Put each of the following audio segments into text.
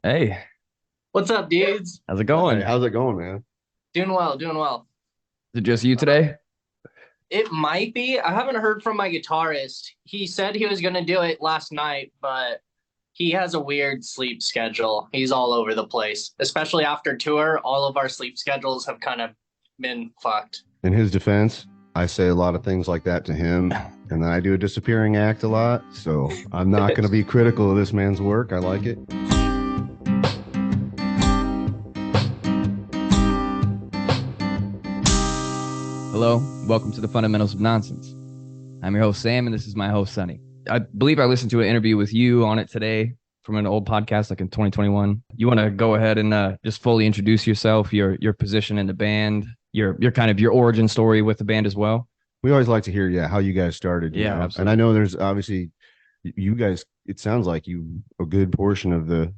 Hey, What's up, dudes? how's it Hey, going? Is how's it going, man? Doing well, doing well. it just you Uh, today? it might be. I haven't heard from my guitarist. He said he was going to do it last night, but he has a weird sleep schedule. He's all over the place, especially after tour. All of our sleep schedules have kind of been fucked. In his defense, I say a lot of things like that to him, and then I do a disappearing act a lot. So I'm not going to be critical of this man's work. I like it. Hello, welcome to the Fundamentals of Nonsense. I'm your host Sam, and this is my host Sunny. I believe I listened to an interview with you on it today from an old podcast, like in 2021. You want to go ahead and just fully introduce yourself, your position in the band, your kind of your origin story with the band as well? We always like to hear, yeah, how you guys started, Yeah, And I absolutely. know there's obviously you guys. It sounds like you a good portion of the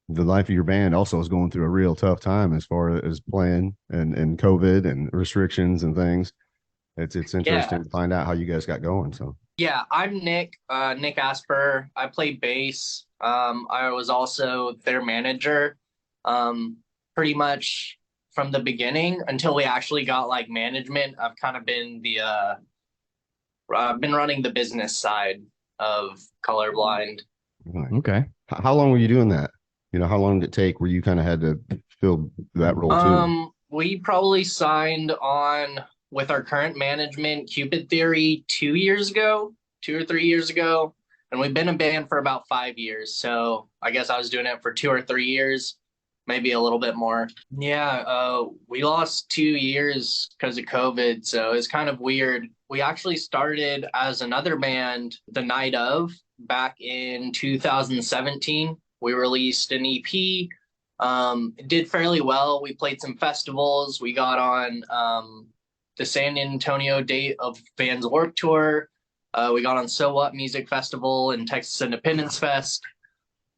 life of your band also is going through a real tough time as far as playing and COVID and restrictions and things. It's Yeah. interesting to find out how you guys got going. So Yeah, I'm Nick Asper. I play bass. I was also their manager, um, pretty much from the beginning until we actually got like management. I've kind of been I've been running the business side of Colorblind. right. Okay. How long were you doing that? How long did it take where you kind of had to fill that role too? We probably signed on with our current management, Cupid Theory, 2 years ago, 2 or 3 years ago, and we've been a band for about 5 years. So I guess I was doing it for 2 or 3 years, maybe a little bit more. Yeah, we lost 2 years because of COVID, so it's kind of weird. We actually started as another band the night of back in 2017. We released an EP. It did fairly well. We played some festivals. We got on the San Antonio date of Vans Warped Tour. We got on So What Music Festival and Texas Independence Fest.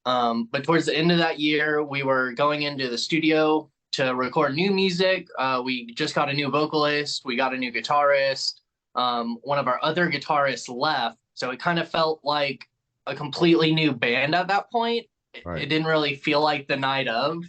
But towards the end of that year, we were going into the studio to record new music. We just got a new vocalist. We got a new guitarist. One of our other guitarists left. So it kind of felt like a completely new band at that point. It Right. didn't really feel like the night of.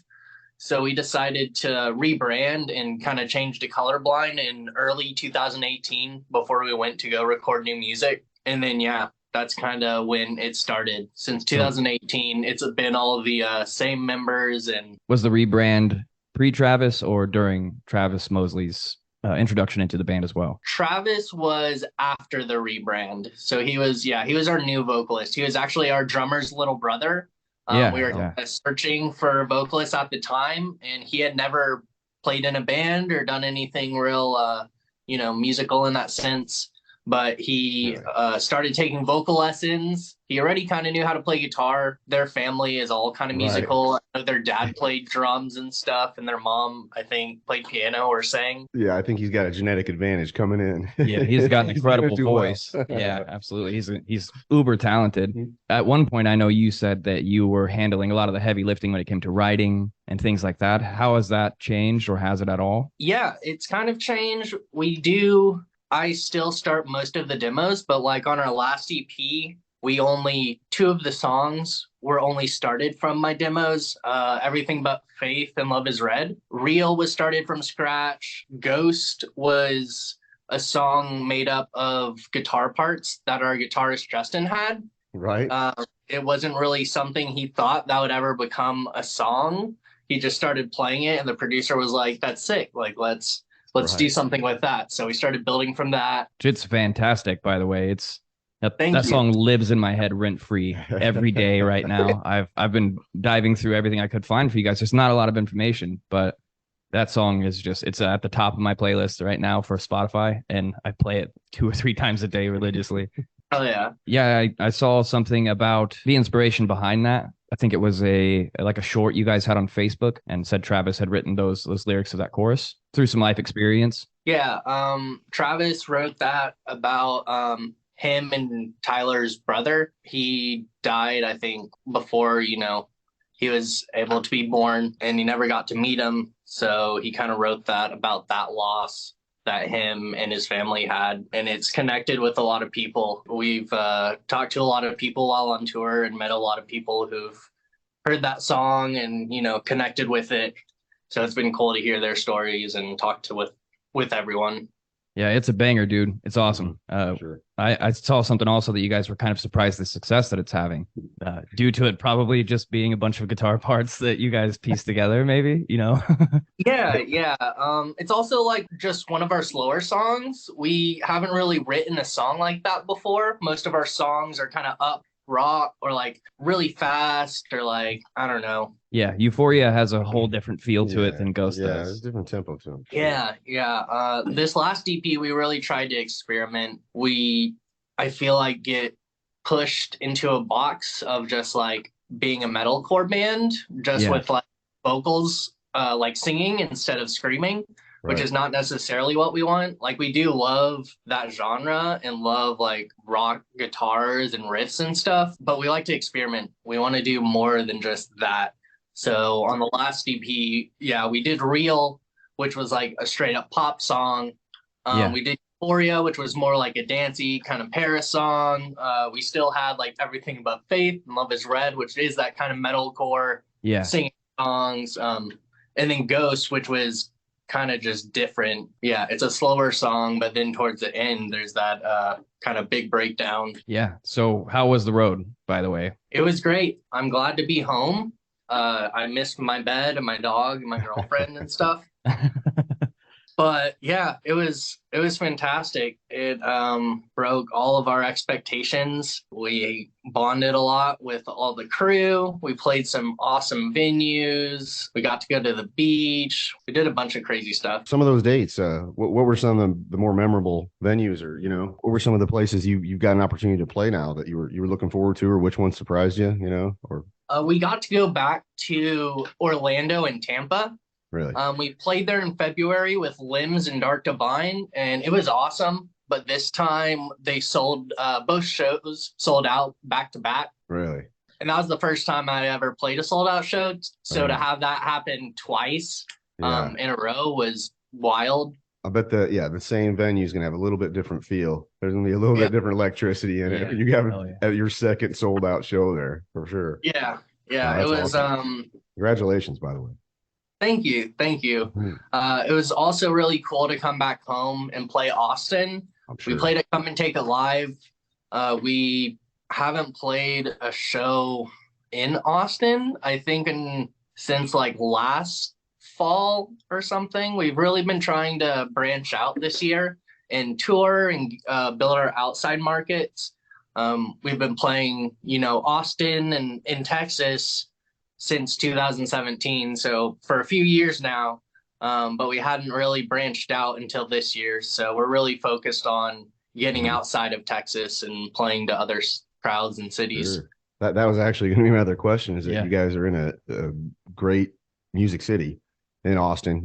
So we decided to rebrand and kind of change to Colorblind in early 2018 before we went to go record new music. And then, yeah, that's kind of when it started. Since So 2018, it's been all of the same members. And Was the rebrand pre-Travis or during Travis Mosley's introduction into the band as well? Travis was after the rebrand. So he was our new vocalist. He was actually our drummer's little brother. We Yeah, were yeah. searching for vocalists at the time, and he had never played in a band or done anything real, musical in that sense. But he really, started taking vocal lessons. He already kind of knew how to play guitar. Their family is all kind of right. musical. I know their dad played drums and stuff, and their mom, I think, played piano or sang. Yeah, I think he's got a genetic advantage coming Yeah, he's got in. an He's gonna incredible do well. voice. Yeah, absolutely. He's uber talented. At one point, I know you said that you were handling a lot of the heavy lifting when it came to writing and things like that. How has that changed, or has it at all? Yeah, it's kind of changed. I still start most of the demos, but like on our last EP, we only two of the songs were only started from my demos. Everything but Faith and Love is Red. Real was started from scratch. Ghost was a song made up of guitar parts that our guitarist Justin had. Right, Uh, it wasn't really something he thought that would ever become a song. He just started playing it, and the producer was like, "That's sick! Like, let's do right. something with that." So we started building from that. It's fantastic, by the way. It's that Thank you. song lives in my head rent free every day right now. I've been diving through everything I could find for you guys. There's not a lot of information, but that song is just it's at the top of my playlist right now for Spotify, and I play it 2 or 3 times a day religiously. Oh yeah, Yeah, I saw something about the inspiration behind that. I think it was a like a short you guys had on Facebook and said Travis had written those lyrics of that chorus through some life experience. yeah. Travis wrote that about him and Tyler's brother. He died, I think, before he was able to be born, and he never got to meet him. So he kind of wrote that about that loss that him and his family had, and it's connected with a lot of people. We've talked to a lot of people while on tour and met a lot of people who've heard that song and, connected with it. So it's been cool to hear their stories and talk with everyone. Yeah, it's a banger, dude. It's awesome. Sure. I saw something also that you guys were kind of surprised the success that it's having, due to it probably just being a bunch of guitar parts that you guys pieced together, maybe, Yeah. It's also like just one of our slower songs. We haven't really written a song like that before. Most of our songs are kind of up rock or like really fast or like, I don't know. Yeah, Euphoria has a whole different feel to it than Ghost Yeah, there's does. a different tempo to them. Yeah. This last EP, we really tried to experiment. I feel like, get pushed into a box of just like being a metalcore band, just with like vocals, like singing instead of screaming, which is not necessarily what we want. Like, we do love that genre and love like rock guitars and riffs and stuff, but we like to experiment. We want to do more than just that. So on the last EP, we did Real, which was like a straight up pop song. We did Euphoria, which was more like a dancey kind of Paris song. We still had like Everything But Faith and Love Is Red, which is that kind of metalcore singing songs. And then Ghost, which was kind of just different. Yeah, it's a slower song, but then towards the end, there's that kind of big breakdown. Yeah. So how was the road, by the way? It was great. I'm glad to be home. I missed my bed and my dog and my girlfriend and stuff. But yeah, it was fantastic. It broke all of our expectations. We bonded a lot with all the crew. We played some awesome venues. We got to go to the beach. We did a bunch of crazy stuff. Some of those dates, what were some of the more memorable venues, or what were some of the places you've got an opportunity to play now that you were looking forward to, or which one surprised you, or we got to go back to Orlando and Tampa. Really? We played there in February with Limbs and Dark Divine, and it was awesome. But this time they sold both shows sold out back to back. Really? And that was the first time I ever played a sold out show. So to have that happen twice in a row was wild. I bet the same venue is gonna have a little bit different feel. There's gonna be a little bit different electricity in it. You have at your second sold out show there for sure. Yeah. Oh, It was awesome. Congratulations, by the way. Thank you. It was also really cool to come back home and play Austin. Sure. We played at Come and Take It Live. We haven't played a show in Austin, I think, since like last fall or something. We've really been trying to branch out this year and tour and build our outside markets. We've been playing, Austin and in Texas since 2017, so for a few years now, but we hadn't really branched out until this year. So we're really focused on getting outside of Texas and playing to other crowds and cities. Sure. That was actually going to be my other question, is that you guys are in a great music city in Austin,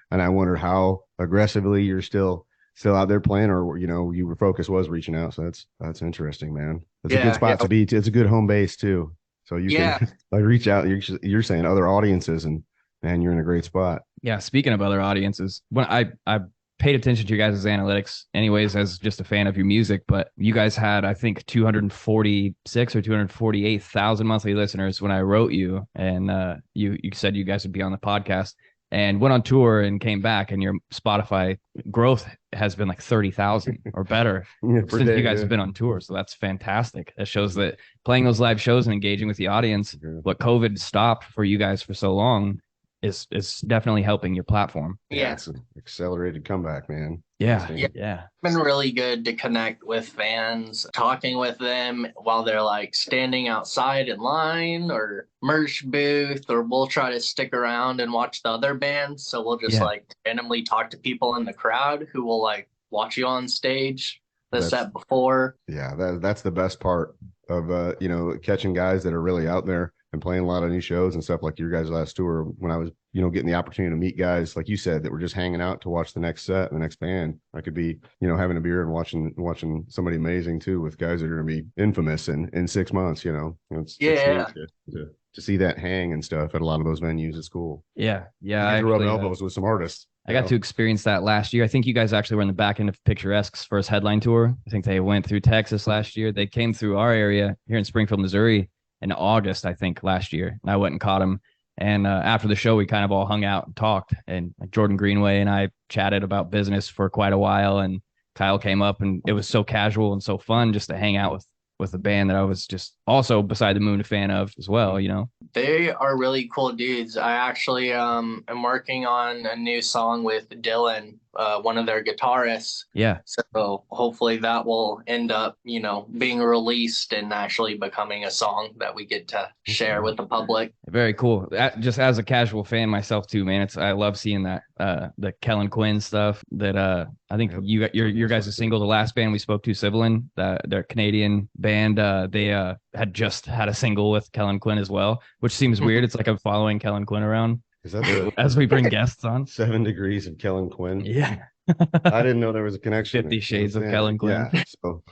and I wonder how aggressively you're still out there playing, or your focus was reaching out. So that's interesting, man. It's a good spot to be. It's a good home base too. So you can like reach out. You're saying other audiences, and man, you're in a great spot. Yeah. Speaking of other audiences, when I paid attention to your guys' analytics, anyways, as just a fan of your music, but you guys had, I think, 246 or 248,000 monthly listeners when I wrote you, and you said you guys would be on the podcast, and went on tour and came back, and your Spotify growth has been like 30,000 or better since you guys have been on tour. So that's fantastic. That shows that playing those live shows and engaging with the audience, what COVID stopped for you guys for so long, is definitely helping your platform. Yeah. It's an accelerated comeback, man. Yeah. It's been really good to connect with fans, talking with them while they're like standing outside in line or merch booth, or we'll try to stick around and watch the other bands. So we'll just like randomly talk to people in the crowd who will like watch you on stage the set before. Yeah, that's the best part of catching guys that are really out there and playing a lot of new shows and stuff, like your guys' last tour, when I was getting the opportunity to meet guys like you said that were just hanging out to watch the next set and the next band. I could be having a beer and watching somebody amazing too, with guys that are going to be infamous in 6 months. It's to see that hang and stuff at a lot of those venues is cool. I rub elbows with some artists. I got to experience that last year. I think you guys actually were in the back end of Picturesque's first headline tour. I think they went through Texas last year. They came through our area here in Springfield, Missouri, in August, I think, last year. And I went and caught him. And after the show, we kind of all hung out and talked. And like, Jordan Greenway and I chatted about business for quite a while. And Kyle came up, and it was so casual and so fun just to hang out with a band that I was just also beside the moon a fan of as well, you know. They are really cool dudes. I actually am working on a new song with Dylan, one of their guitarists. Yeah. So hopefully that will end up, being released and actually becoming a song that we get to share with the public. Very cool. Just as a casual fan myself too, man. I love seeing that the Kellen Quinn stuff. That I think your guys' single, the last band we spoke to, Sibilin, their Canadian band, they had just had a single with Kellen Quinn as well, which seems weird. It's like I'm following Kellen Quinn around. Is that as we bring guests on? 7 Degrees of Kellen Quinn? Yeah. I didn't know there was a connection. 50 Shades of Kellen Quinn. Yeah, so.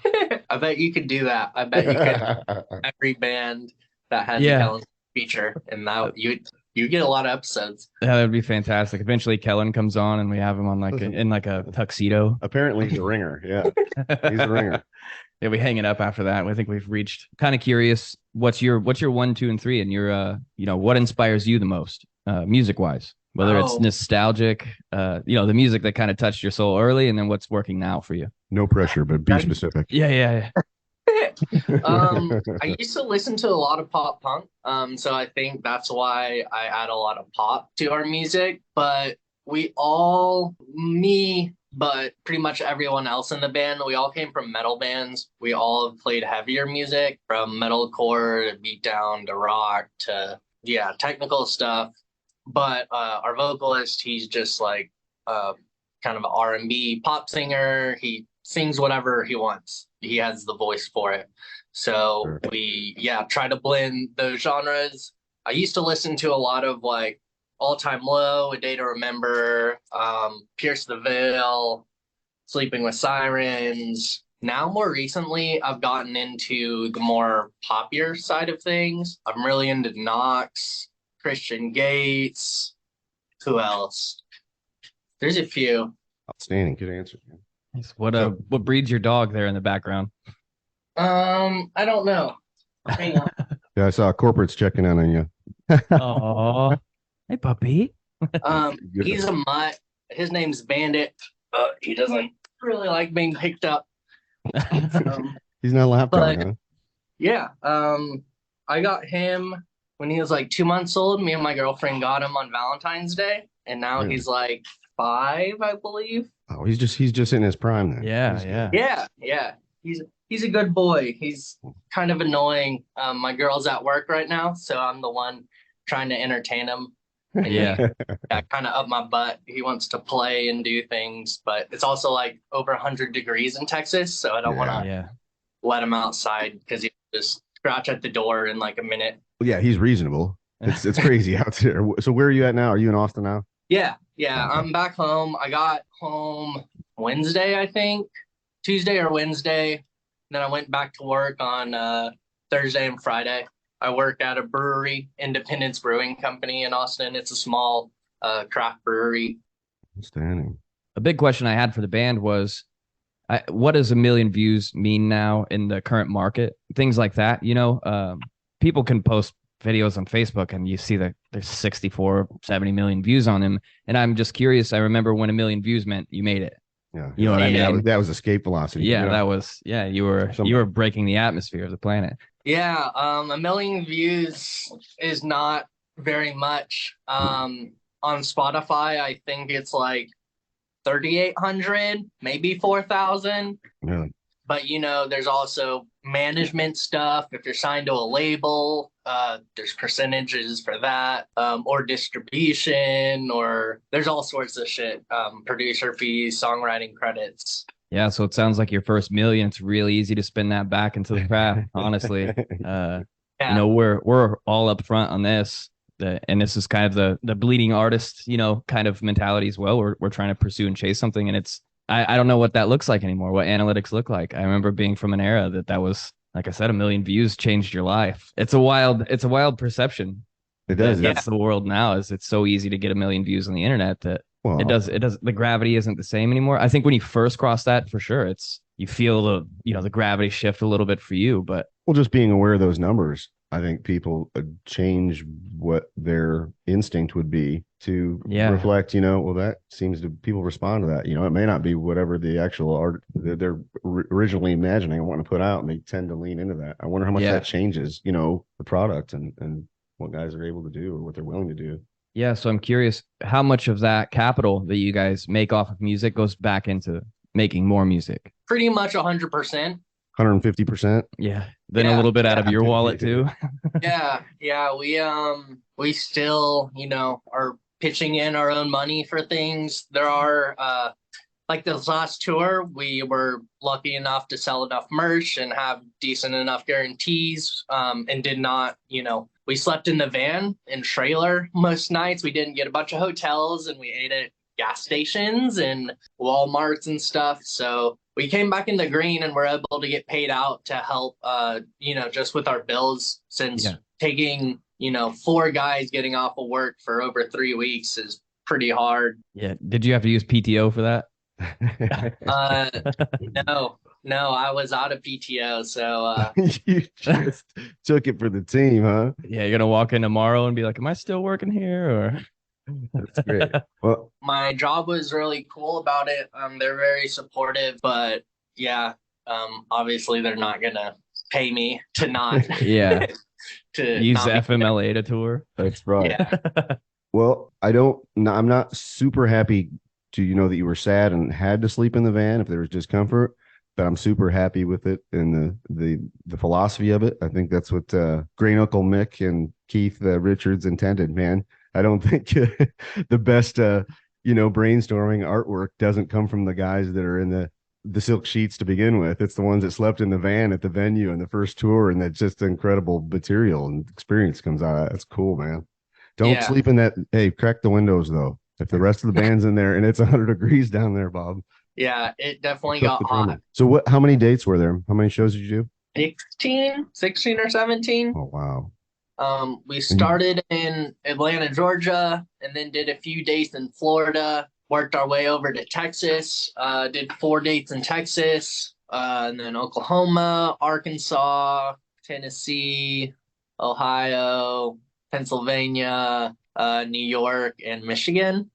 I bet you could do that. I bet you could. Every band that has a Kellen feature, and that you get a lot of episodes. Yeah, that would be fantastic. Eventually, Kellen comes on, and we have him on in a tuxedo. Apparently, he's a ringer. Yeah, he's a ringer. Yeah, we hang it up after that. I think we've reached. Kind of curious, what's your 1, 2, and 3, and your what inspires you the most, music wise? Whether it's nostalgic, the music that kind of touched your soul early, and then what's working now for you. No pressure, but be specific. Yeah. I used to listen to a lot of pop punk. So I think that's why I add a lot of pop to our music. But but pretty much everyone else in the band, we all came from metal bands. We all played heavier music, from metalcore to beatdown to rock to technical stuff. But our vocalist, he's just like kind of an R&B pop singer. He sings whatever he wants. He has the voice for it. So we try to blend those genres. I used to listen to a lot of like All Time Low, A Day to Remember, Pierce the Veil, Sleeping with Sirens. Now, more recently, I've gotten into the more popular side of things. I'm really into Knox, Christian Gates. Who else? There's a few. Outstanding. Good answer. What breeds your dog there in the background? I don't know. Hang on. Yeah, I saw corporates checking in on you. Oh, hey puppy. He's a mutt. His name's Bandit, but he doesn't really like being picked up. He's not a lap dog, huh? Yeah. I got him when he was like 2 months old. Me and my girlfriend got him on Valentine's Day, and now he's like 5, I believe. Oh, he's just in his prime then. Yeah. He's a good boy. He's kind of annoying. My girl's at work right now, so I'm the one trying to entertain him. Yeah, kind of up my butt. He wants to play and do things, but it's also like over 100 degrees in Texas, so I don't want to let him outside because he'll just scratch at the door in like a minute. Well, yeah, he's reasonable. It's crazy out there. So where are you at now? Are you in Austin now? Yeah. I'm back home. I got home Wednesday, I think, Tuesday or Wednesday. Then I went back to work on Thursday and Friday. I work at a brewery, Independence Brewing Company in Austin. It's a small craft brewery. Outstanding. A big question I had for the band was, what does 1 million views mean now in the current market? Things like that, people can post videos on Facebook and you see that there's 64, 70 million views on them. And I'm just curious. I remember when 1 million views meant you made it. Yeah. You know what I mean? That was escape velocity. Yeah, that was, you were breaking the atmosphere of the planet. Yeah. 1 million views is not very much. On Spotify, I think it's like 3,800, maybe 4,000. Really? But, there's also management stuff. If you're signed to a label, there's percentages for that, or distribution, or there's all sorts of shit. Producer fees, songwriting credits. Yeah, so it sounds like your first million, it's really easy to spin that back into the craft, honestly. We're all up front on this. And this is kind of the bleeding artist, kind of mentality as well. We're trying to pursue and chase something, and it's I don't know what that looks like anymore, what analytics look like. I remember being from an era that was, like I said, 1 million views changed your life. It's a wild perception. It does. That's the world now. It's so easy to get 1 million views on the internet that it does. The gravity isn't the same anymore. I think when you first cross that, for sure, you feel the gravity shift a little bit for you, but just being aware of those numbers. I think people change what their instinct would be to reflect, well, that seems to people respond to that. It may not be whatever the actual art that they're originally imagining and wanting to put out, and they tend to lean into that. I wonder how much that changes, the product and what guys are able to do or what they're willing to do. Yeah. So I'm curious how much of that capital that you guys make off of music goes back into making more music. Pretty much 100%. 150%. Yeah. Then a little bit out of your wallet too. Yeah. We still, are pitching in our own money for things. There are like this last tour, we were lucky enough to sell enough merch and have decent enough guarantees, and did not, we slept in the van and trailer most nights. We didn't get a bunch of hotels, and we ate at gas stations and Walmarts and stuff. So we came back in the green and were able to get paid out to help, just with our bills, since taking, 4 guys getting off of work for over 3 weeks is pretty hard. Yeah. Did you have to use PTO for that? No, I was out of PTO, so you just took it for the team, huh? Yeah, you're gonna walk in tomorrow and be like, am I still working here? Or that's great. Well, my job was really cool about it. They're very supportive, but obviously they're not gonna pay me to not to use FMLA to tour. That's right. Yeah. Well, I'm not super happy to that you were sad and had to sleep in the van if there was discomfort, but I'm super happy with it and the philosophy of it. I think that's what Great Uncle Mick and Keith Richards intended, man. I don't think the best brainstorming artwork doesn't come from the guys that are in the silk sheets to begin with. It's the ones that slept in the van at the venue in the first tour, and that's just incredible material and experience comes out of that. That's cool, man. Don't sleep in that. Hey, crack the windows though. If the rest of the band's in there and it's 100 degrees down there, Bob. Yeah, it definitely got hot. So how many dates were there? How many shows did you do? 16 or 17. Oh, wow. We started in Atlanta, Georgia, and then did a few dates in Florida, worked our way over to Texas, did 4 dates in Texas, and then Oklahoma, Arkansas, Tennessee, Ohio, Pennsylvania, New York, and Michigan.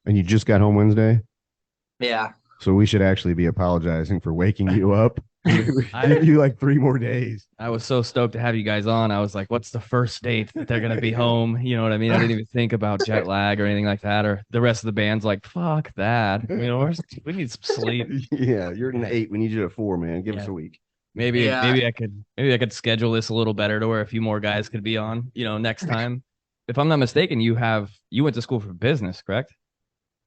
And you just got home Wednesday? Yeah. So we should actually be apologizing for waking you up. You like 3 more days. I was so stoked to have you guys on. I was like, what's the first date that they're going to be home? You know what I mean? I didn't even think about jet lag or anything like that. Or the rest of the band's like, fuck that. We need some sleep. Yeah, you're at an 8. We need you at 4, man. Give us a week. Maybe I could schedule this a little better to where a few more guys could be on, next time. If I'm not mistaken, you went to school for business, correct?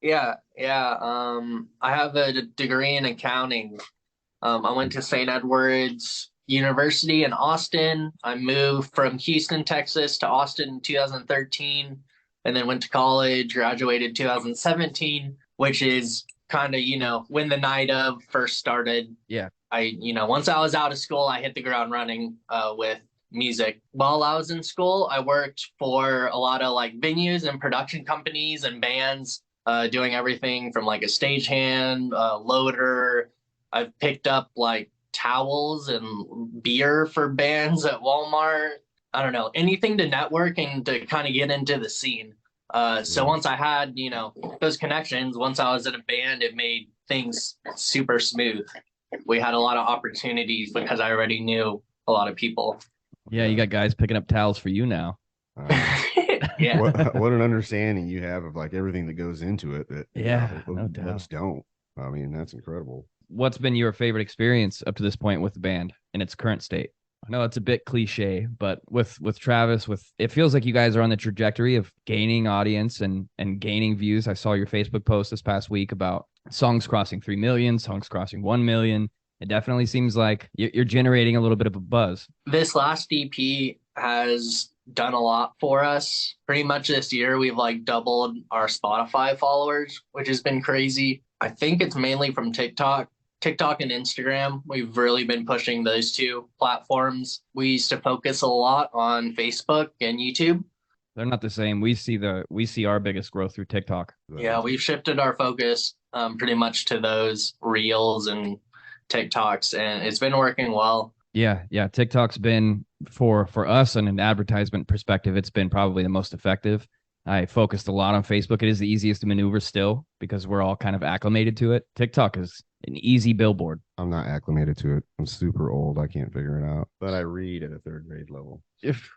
Yeah. I have a degree in accounting. I went to St. Edward's University in Austin. I moved from Houston, Texas to Austin in 2013, and then went to college, graduated 2017, which is kind of, when the night of first started. Yeah. Once I was out of school, I hit the ground running with music. While I was in school, I worked for a lot of like venues and production companies and bands, doing everything from like a stagehand, loader. I've picked up like towels and beer for bands at Walmart. I don't know, anything to network and to kind of get into the scene. So once I had, those connections, once I was in a band, it made things super smooth. We had a lot of opportunities because I already knew a lot of people. Yeah, you got guys picking up towels for you now. Yeah. What an understanding you have of like everything that goes into it. That no doubt. Most don't. I mean, that's incredible. What's been your favorite experience up to this point with the band in its current state? I know it's a bit cliche, but with Travis, it feels like you guys are on the trajectory of gaining audience and gaining views. I saw your Facebook post this past week about songs crossing 3 million, songs crossing 1 million. It definitely seems like you're generating a little bit of a buzz. This last EP has done a lot for us. Pretty much this year, we've like doubled our Spotify followers, which has been crazy. I think it's mainly from TikTok and Instagram. We've really been pushing those 2 platforms. We used to focus a lot on Facebook and YouTube. They're not the same. We see our biggest growth through TikTok. Yeah, we've shifted our focus pretty much to those reels and TikToks, and it's been working well. Yeah, yeah. TikTok's been for us on an advertisement perspective, it's been probably the most effective. I focused a lot on Facebook. It is the easiest to maneuver still because we're all kind of acclimated to it. TikTok is an easy billboard. I'm not acclimated to it. I'm super old. I can't figure it out. But I read at a third grade level. If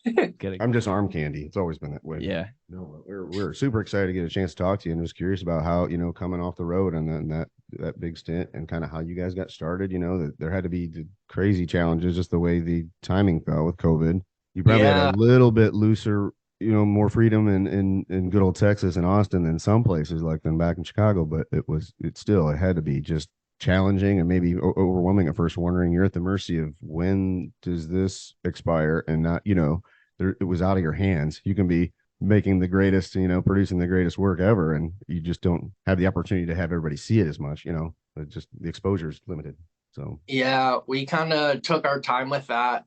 Kidding. I'm just arm candy. It's always been that way. Yeah. No, we're super excited to get a chance to talk to you, and was curious about how, coming off the road and then that big stint, and kind of how you guys got started. That there had to be the crazy challenges, just the way the timing fell with COVID. You probably had a little bit looser, more freedom in good old Texas and Austin than some places, like than back in Chicago. But it had to be just challenging and maybe overwhelming at first, wondering, you're at the mercy of when does this expire, and not, it was out of your hands. You can be making the greatest, producing the greatest work ever, and you just don't have the opportunity to have everybody see it as much. Just the exposure is limited. So Yeah, we kind of took our time with that.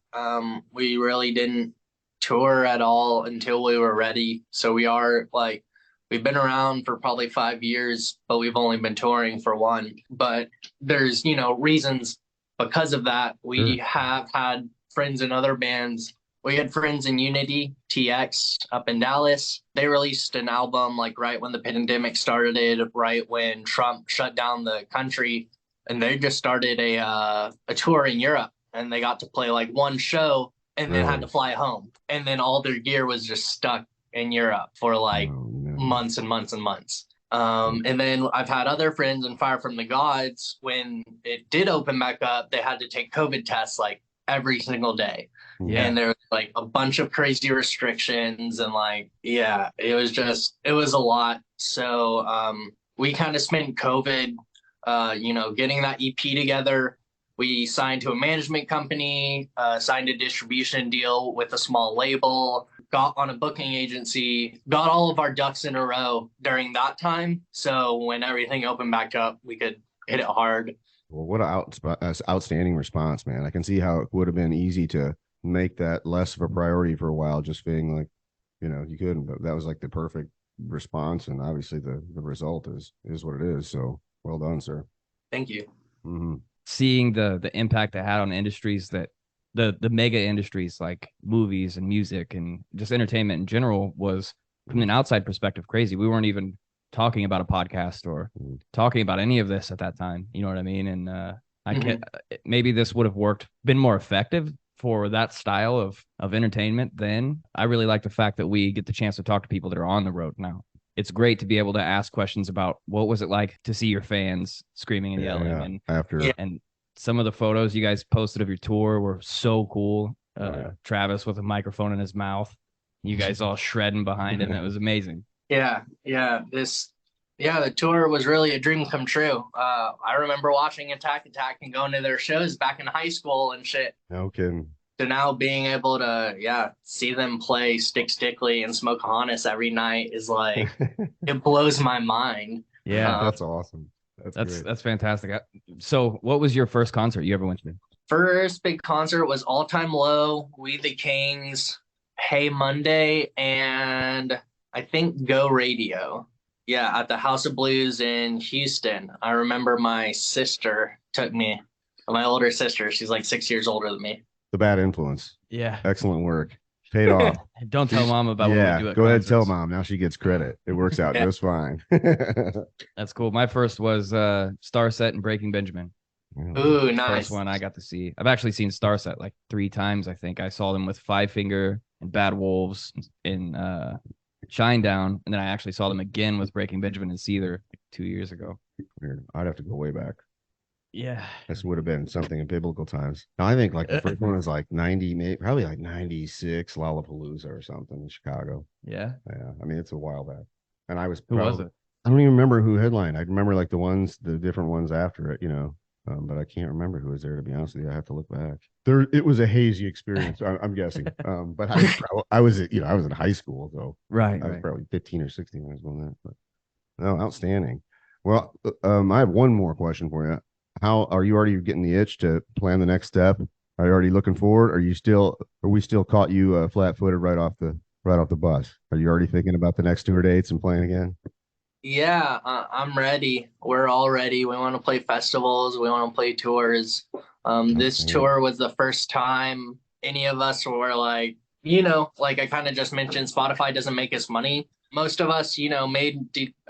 We really didn't tour at all until we were ready. So we've been around for probably 5 years, but we've only been touring for one. But there's, reasons because of that. We have had friends in other bands. We had friends in Unity, TX up in Dallas. They released an album like right when the pandemic started, right when Trump shut down the country. And they just started a tour in Europe, and they got to play like one show and then had to fly home. And then all their gear was just stuck in Europe for like months and months and months. And then I've had other friends in Fire from the Gods. When it did open back up, they had to take COVID tests like every single day. Yeah. And there was like a bunch of crazy restrictions, and it was a lot. So we kind of spent COVID getting that EP together. We signed to a management company, signed a distribution deal with a small label, got on a booking agency, got all of our ducks in a row during that time. So when everything opened back up, we could hit it hard. Well, what an outstanding response, man. I can see how it would have been easy to make that less of a priority for a while, just being like, you couldn't, but that was like the perfect response. And obviously the result is what it is. So well done, sir. Thank you. Mm-hmm. Seeing the impact it had on industries that the mega industries like movies and music and just entertainment in general was, from an outside perspective, crazy. We weren't even talking about a podcast or talking about any of this at that time. You know what I mean? And I can't, maybe this would have been more effective for that style of entertainment then. I really like the fact that we get the chance to talk to people that are on the road now. It's great to be able to ask questions about what was it like to see your fans screaming and yelling. And some of the photos you guys posted of your tour were so cool. Travis with a microphone in his mouth, you guys all shredding behind him. It was amazing. Yeah. The tour was really a dream come true. I remember watching Attack and going to their shows back in high school and shit. No kidding. So now being able to, see them play Stickly and Smokeahonis every night is like, it blows my mind. Yeah, that's awesome. That's fantastic. So what was your first concert you ever went to? First big concert was All Time Low, We the Kings, Hey Monday, and I think Go Radio. Yeah, at the House of Blues in Houston. I remember my sister took me, my older sister. She's like 6 years older than me. The bad influence. Yeah. Excellent work. Paid off. Don't tell mom about what we do at go ahead, concerts. tell mom. Now she gets credit. It works out just fine. That's cool. My first was Starset and Breaking Benjamin. Ooh, nice. First one I got to see. I've actually seen Starset like 3 times, I think. I saw them with Five Finger and Bad Wolves in Shinedown, and then I actually saw them again with Breaking Benjamin and Seether like 2 years ago. Weird. I'd have to go way back. Yeah. This would have been something in biblical times. Now, I think like the first one was like 90, maybe, probably like 96, Lollapalooza or something in Chicago. Yeah. Yeah. I mean, it's a while back. And I was Who was it? I don't even remember who headlined. I remember like the different ones after it, but I can't remember who was there, to be honest with you. I have to look back. It was a hazy experience, I'm guessing. But I was in high school, so Right. I was probably 15 or 16 when I was doing that. But no, outstanding. Well, I have one more question for you. How are you already getting the itch to plan the next step? Are you already looking forward? Are we still caught you flat-footed right off the bus? Are you already thinking about the next tour dates and playing again? Yeah, I'm ready. We're all ready. We want to play festivals. We want to play tours. This tour was the first time any of us were like, like I kind of just mentioned, Spotify doesn't make us money. Most of us, made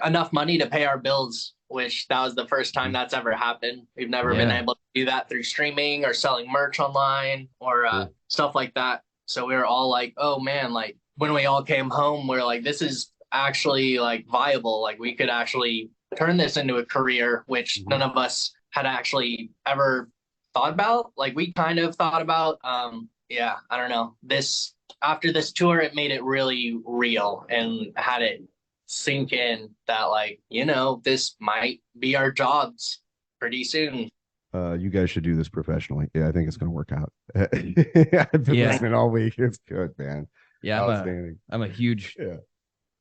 enough money to pay our bills, which that was the first time that's ever happened. We've never been able to do that through streaming or selling merch online or stuff like that. So we were all like, oh man, like when we all came home, we we're like, this is actually like viable. Like we could actually turn this into a career, which none of us had actually ever thought about. Like we kind of thought about, I don't know. After this tour, it made it really real and had it sink in that like, this might be our jobs pretty soon. You guys should do this professionally. Yeah, I think it's going to work out. I've been listening all week. It's good, man. Yeah, I'm a huge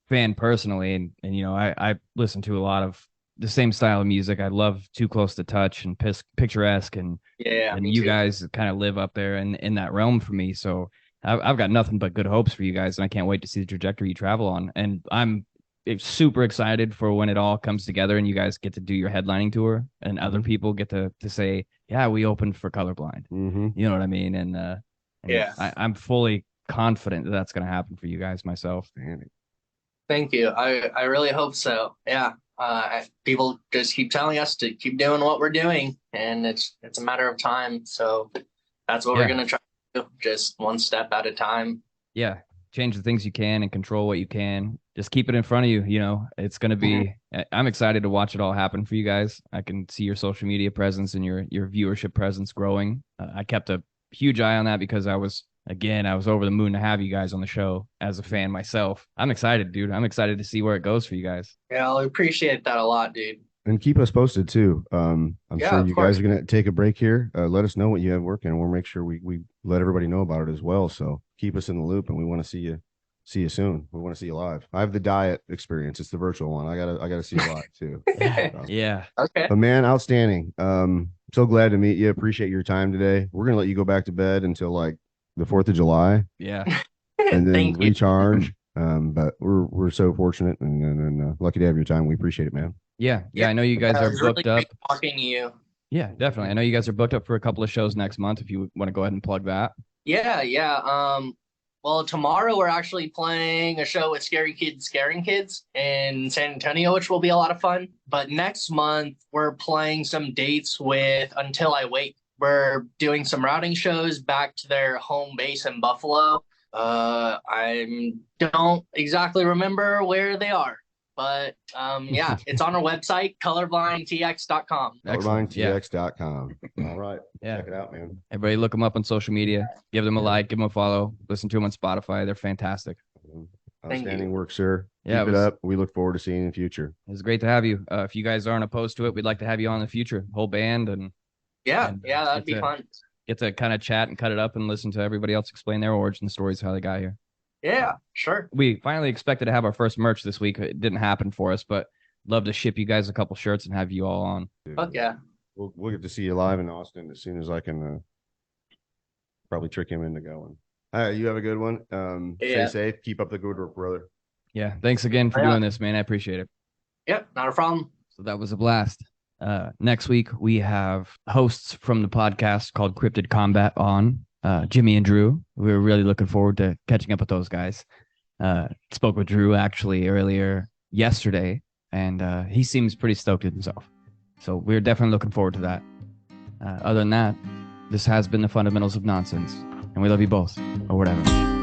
fan personally, and I listen to a lot of the same style of music. I love Too Close to Touch and Picturesque, and you guys kind of live up there in that realm for me. So I've got nothing but good hopes for you guys, and I can't wait to see the trajectory you travel on. And I'm super excited for when it all comes together and you guys get to do your headlining tour and other people get to say, yeah, we opened for Colorblind. You know what I mean? And I'm fully confident that that's going to happen for you guys myself. Thank you. I really hope so. Yeah. People just keep telling us to keep doing what we're doing, and it's a matter of time. So that's what we're going to try to do, just one step at a time. Yeah. Change the things you can and control what you can. Just keep it in front of you. It's going to be, I'm excited to watch it all happen for you guys. I can see your social media presence and your viewership presence growing. I kept a huge eye on that because I was over the moon to have you guys on the show as a fan myself. I'm excited, dude. I'm excited to see where it goes for you guys. Yeah, I appreciate that a lot, dude. And keep us posted too. I'm sure you guys are going to take a break here. Let us know what you have working, and we'll make sure we let everybody know about it as well. So keep us in the loop, and we want to see you soon. We want to see you live. I have the diet experience. It's the virtual one. I gotta see you live too. Yeah. Okay. But man, outstanding. So glad to meet you. Appreciate your time today. We're gonna let you go back to bed until like the 4th of July. Yeah. And then recharge. But we're so fortunate and lucky to have your time. We appreciate it, man. Yeah. I know you guys are booked really up. Talking to you. Yeah, definitely. I know you guys are booked up for a couple of shows next month. If you want to go ahead and plug that. Yeah. Well, tomorrow we're actually playing a show with Scary Kids Scaring Kids in San Antonio, which will be a lot of fun. But next month we're playing some dates with Until I Wake. We're doing some routing shows back to their home base in Buffalo. I don't exactly remember where they are, but it's on our website, colorblindtx.com. Colorblindtx.com. All right. Yeah. Check it out, man. Everybody look them up on social media. Give them a like, give them a follow. Listen to them on Spotify. They're fantastic. Outstanding work, sir. Yeah, Keep it up. We look forward to seeing you in the future. It was great to have you. If you guys aren't opposed to it, we'd like to have you on in the future. Whole band and that'd be fun. Get to kind of chat and cut it up and listen to everybody else explain their origin stories, how they got here. Yeah, sure. We finally expected to have our first merch this week. It didn't happen for us, but love to ship you guys a couple shirts and have you all on. Fuck yeah. We'll get to see you live in Austin as soon as I can probably trick him into going. All right, you have a good one. Stay safe. Keep up the good work, brother. Yeah, thanks again for doing this, man. I appreciate it. Yep, not a problem. So that was a blast. Next week, we have hosts from the podcast called Cryptid Combat on, Jimmy and Drew. We were really looking forward to catching up with those guys. Spoke with Drew actually earlier yesterday, and he seems pretty stoked with himself. So we're definitely looking forward to that. Other than that, this has been the Fundamentals of Nonsense, and we love you both, or whatever.